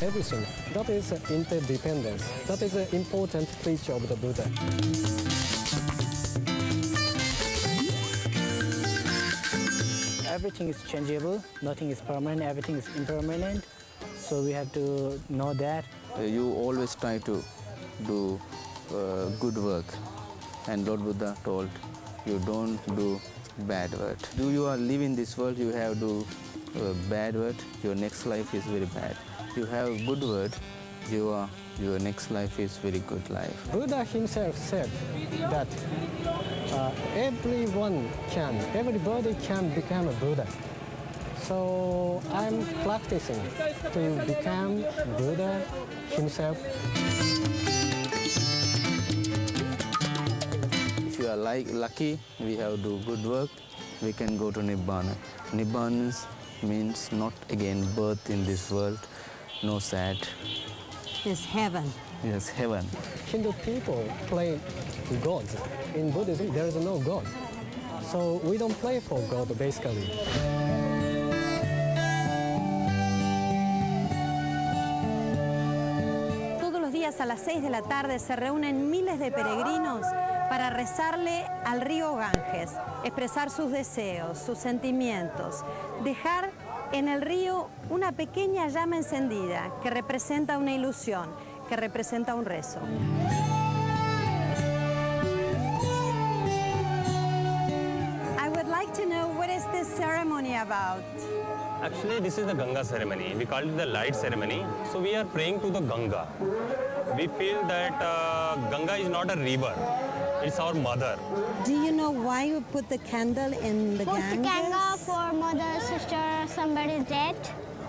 everything. That is interdependence. That is an important feature of the Buddha. Everything is changeable, nothing is permanent, everything is impermanent. So we have to know that. You always try to do good work. And Lord Buddha told, you don't do bad word. Do you live in this world, you have to do bad word, your next life is very bad. You have good word, your next life is very good life. Buddha himself said that everybody can become a Buddha. So I'm practicing to become Buddha himself. If you are lucky, we have to do good work, we can go to Nibbana. Nibbana means not again birth in this world, no sad. It's heaven. Yes, heaven. Hindu people play gods. In Buddhism, there is no God. So we don't play for God, basically. Todos los días a las 6 de la tarde se reúnen miles de peregrinos para rezarle al río Ganges, expresar sus deseos, sus sentimientos, dejar en el río una pequeña llama encendida que representa una ilusión, que representa un rezo. I would like to know, what is this ceremony about? Actually, this is the Ganga ceremony. We call it the light ceremony. So we are praying to the Ganga. We feel that Ganga is not a river. It's our mother. Do you know why you put the candle in the Ganges? Put candle for mother, sister, somebody's dead,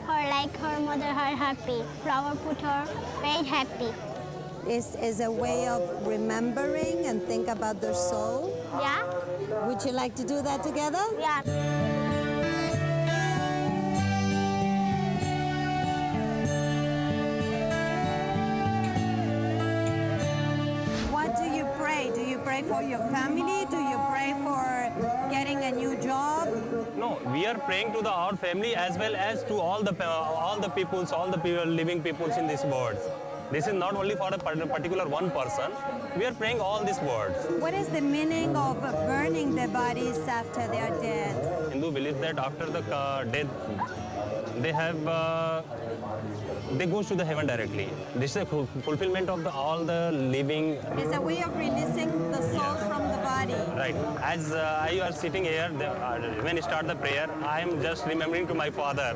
or like her mother, her happy. Flower put her very happy. Is a way of remembering and think about their soul. Yeah? Would you like to do that together? Yeah. What do you pray? Do you pray for your family? Do you pray for getting a new job? No, we are praying to our family as well as to all the peoples, all the people, living peoples in this world. This is not only for a particular one person. We are praying all these words. What is the meaning of burning the bodies after they are dead? Hindu believe that after the death, they go to the heaven directly. This is a fulfillment of all the living. It's a way of releasing the soul from the body. Right. As I was sitting here, when I start the prayer, I am just remembering to my father.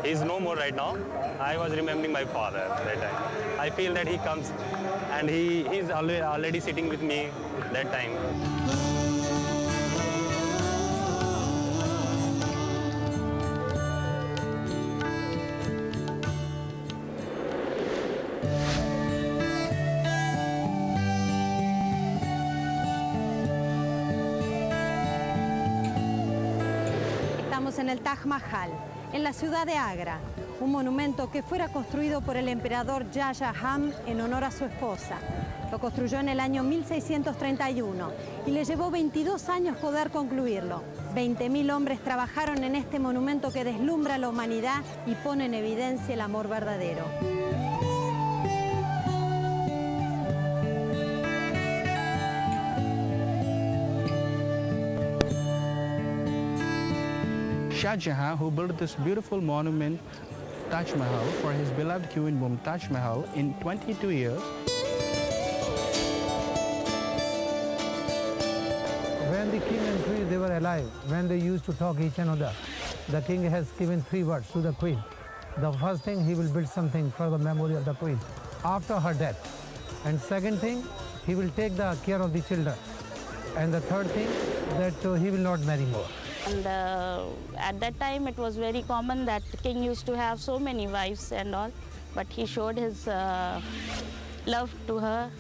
He is no more right now. I was remembering my father that time. I feel that he comes and he is already sitting with me that time. Estamos en el Taj Mahal, en la ciudad de Agra, un monumento que fuera construido por el emperador Shah Jahan en honor a su esposa. Lo construyó en el año 1631 y le llevó 22 años poder concluirlo. 20.000 hombres trabajaron en este monumento que deslumbra a la humanidad y pone en evidencia el amor verdadero. Shah Jahan, who built this beautiful monument, Taj Mahal, for his beloved Queen Mumtaz Mahal in 22 years. When the king and queen, they were alive, when they used to talk each another, the king has given 3 words to the queen. The first thing, he will build something for the memory of the queen after her death. And second thing, he will take the care of the children. And the third thing, that he will not marry more. And at that time, it was very common that the king used to have so many wives and all, but he showed his love to her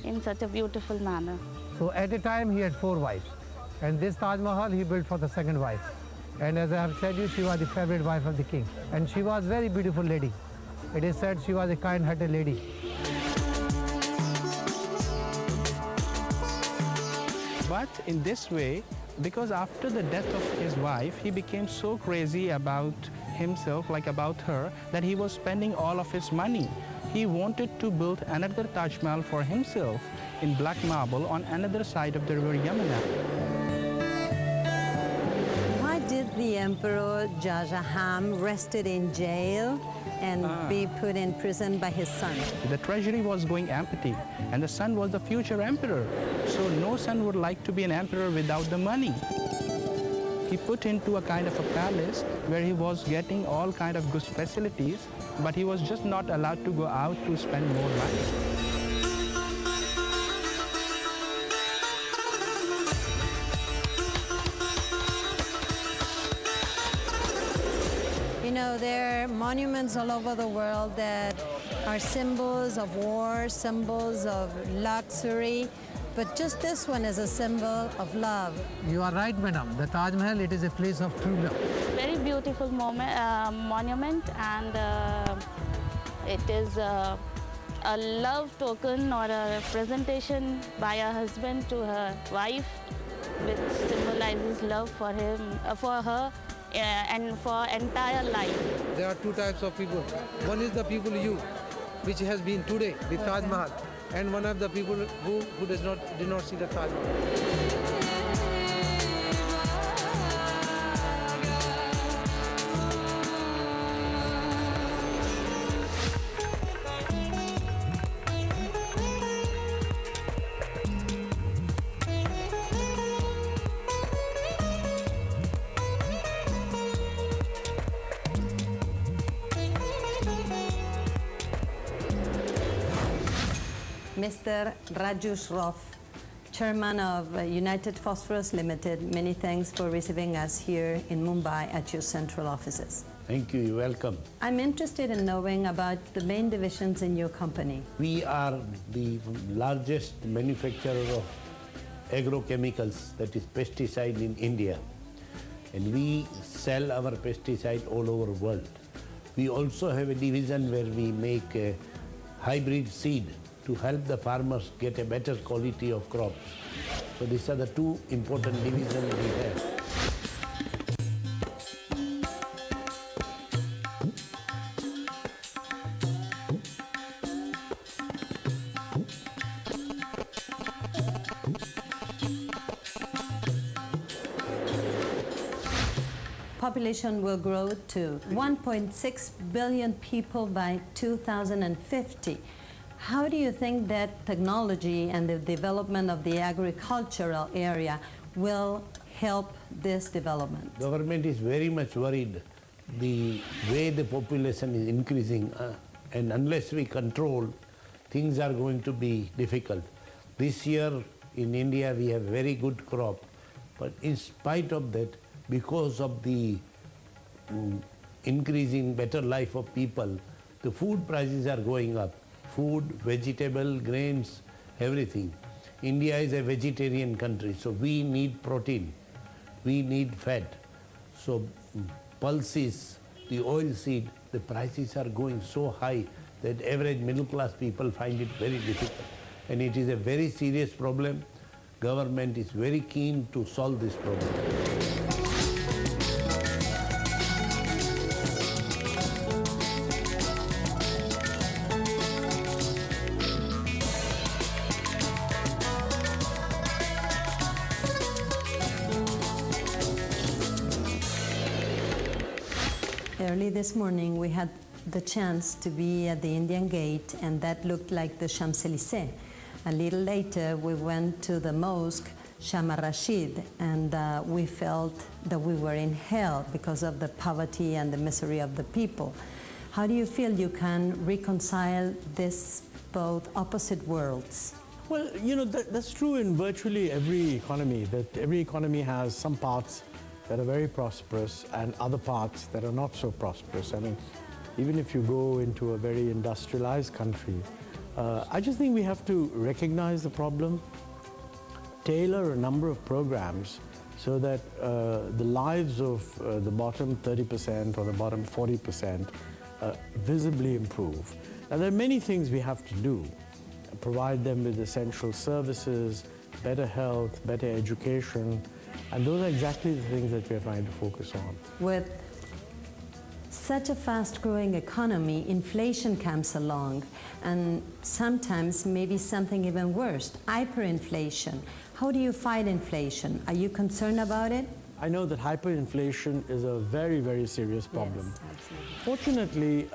in such a beautiful manner. So at a time, he had 4 wives. And this Taj Mahal, he built for the second wife. And as I have said you, she was the favorite wife of the king. And she was a very beautiful lady. It is said she was a kind-hearted lady. But in this way, because after the death of his wife, he became so crazy about himself, like about her, that he was spending all of his money. He wanted to build another Taj Mahal for himself in black marble on another side of the river Yamuna. Why did the Emperor Jajaham rested in jail and be put in prison by his son? The treasury was going empty, and the son was the future emperor. So no son would like to be an emperor without the money. He put into a kind of a palace where he was getting all kind of good facilities, but he was just not allowed to go out to spend more money. You know, there are monuments all over the world that are symbols of war, symbols of luxury, but just this one is a symbol of love. You are right, madam. The Taj Mahal, it is a place of true love. Very beautiful monument, and it is a love token or a representation by a husband to her wife, which symbolizes love for him, for her, and for entire life. There are two types of people. One is the people which has been today, the Taj Mahal, and one of the people who did not see the Taj Mahal. Mr. Raju Shroff, Chairman of United Phosphorus Limited, many thanks for receiving us here in Mumbai at your central offices. Thank you, you're welcome. I'm interested in knowing about the main divisions in your company. We are the largest manufacturer of agrochemicals, that is pesticide in India. And we sell our pesticide all over the world. We also have a division where we make a hybrid seed to help the farmers get a better quality of crops. So these are the two important divisions we have. Population will grow to 1.6 billion people by 2050. How do you think that technology and the development of the agricultural area will help this development? Government is very much worried the way the population is increasing, and unless we control, things are going to be difficult. This year in India we have very good crop, but in spite of that, because of the increasing better life of people, the food prices are going up. Food, vegetable, grains, everything. India is a vegetarian country, so we need protein, we need fat. So pulses, the oil seed, the prices are going so high that average middle class people find it very difficult. And it is a very serious problem. Government is very keen to solve this problem. Early this morning, we had the chance to be at the Indian Gate, and that looked like the Champs-Élysées. A little later, we went to the mosque, Sham al-Rashid, and we felt that we were in hell because of the poverty and the misery of the people. How do you feel you can reconcile this both opposite worlds? Well, you know, that's true in virtually every economy, that every economy has some parts that are very prosperous and other parts that are not so prosperous. I mean, even if you go into a very industrialized country, I just think we have to recognize the problem, tailor a number of programs so that the lives of the bottom 30% or the bottom 40% visibly improve. Now, there are many things we have to do. Provide them with essential services, better health, better education, and those are exactly the things that we are trying to focus on. With such a fast-growing economy, inflation comes along, and sometimes maybe something even worse, hyperinflation. How do you fight inflation? Are you concerned about it? I know that hyperinflation is a very, very serious problem. Yes, absolutely. Fortunately,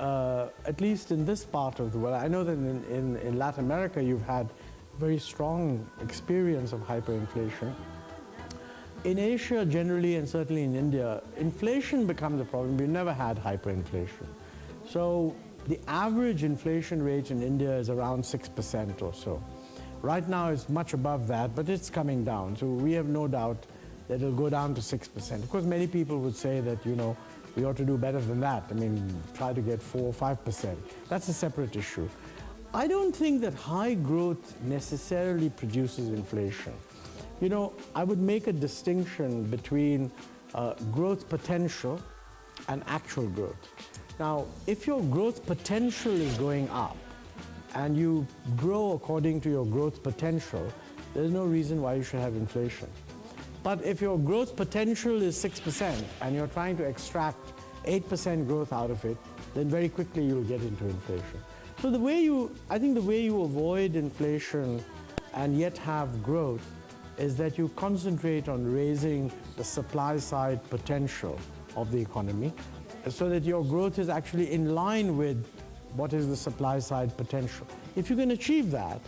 at least in this part of the world, I know that in Latin America you've had very strong experience of hyperinflation. In Asia generally, and certainly in India, inflation becomes a problem. We've never had hyperinflation. So the average inflation rate in India is around 6% or so. Right now it's much above that, but it's coming down. So we have no doubt that it'll go down to 6%. Of course, many people would say that, you know, we ought to do better than that. I mean, try to get 4 or 5%. That's a separate issue. I don't think that high growth necessarily produces inflation. You know, I would make a distinction between growth potential and actual growth. Now, if your growth potential is going up and you grow according to your growth potential, there's no reason why you should have inflation. But if your growth potential is 6% and you're trying to extract 8% growth out of it, then very quickly you'll get into inflation. So I think the way you avoid inflation and yet have growth is that you concentrate on raising the supply side potential of the economy so that your growth is actually in line with what is the supply side potential. If you can achieve that,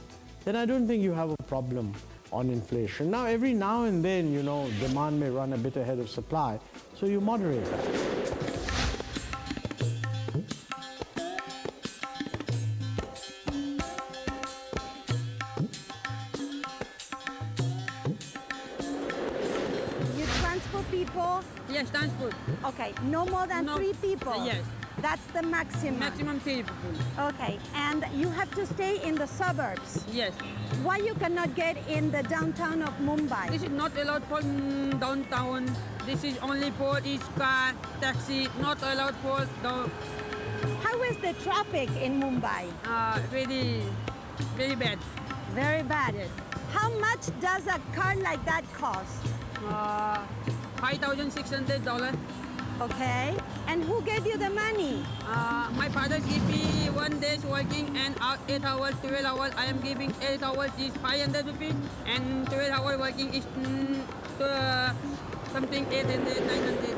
then I don't think you have a problem on inflation. Now, every now and then, you know, demand may run a bit ahead of supply, so you moderate that. You transport people? Yes, transport. Okay, no more than 3 people? Yes. That's the maximum? Maximum 3 people. Okay, and you have to stay in the suburbs? Yes. Why you cannot get in the downtown of Mumbai? This is not allowed for downtown. This is only for each car, taxi, not allowed for the... How is the traffic in Mumbai? Very, very bad. Very bad? Yes. How much does a car like that cost? $5,600. Okay, and who gave you the money? My father gave me 1 day's working and 8 hours, 12 hours. I am giving 8 hours is 500 rupees and 12 hours working is something 800, 900.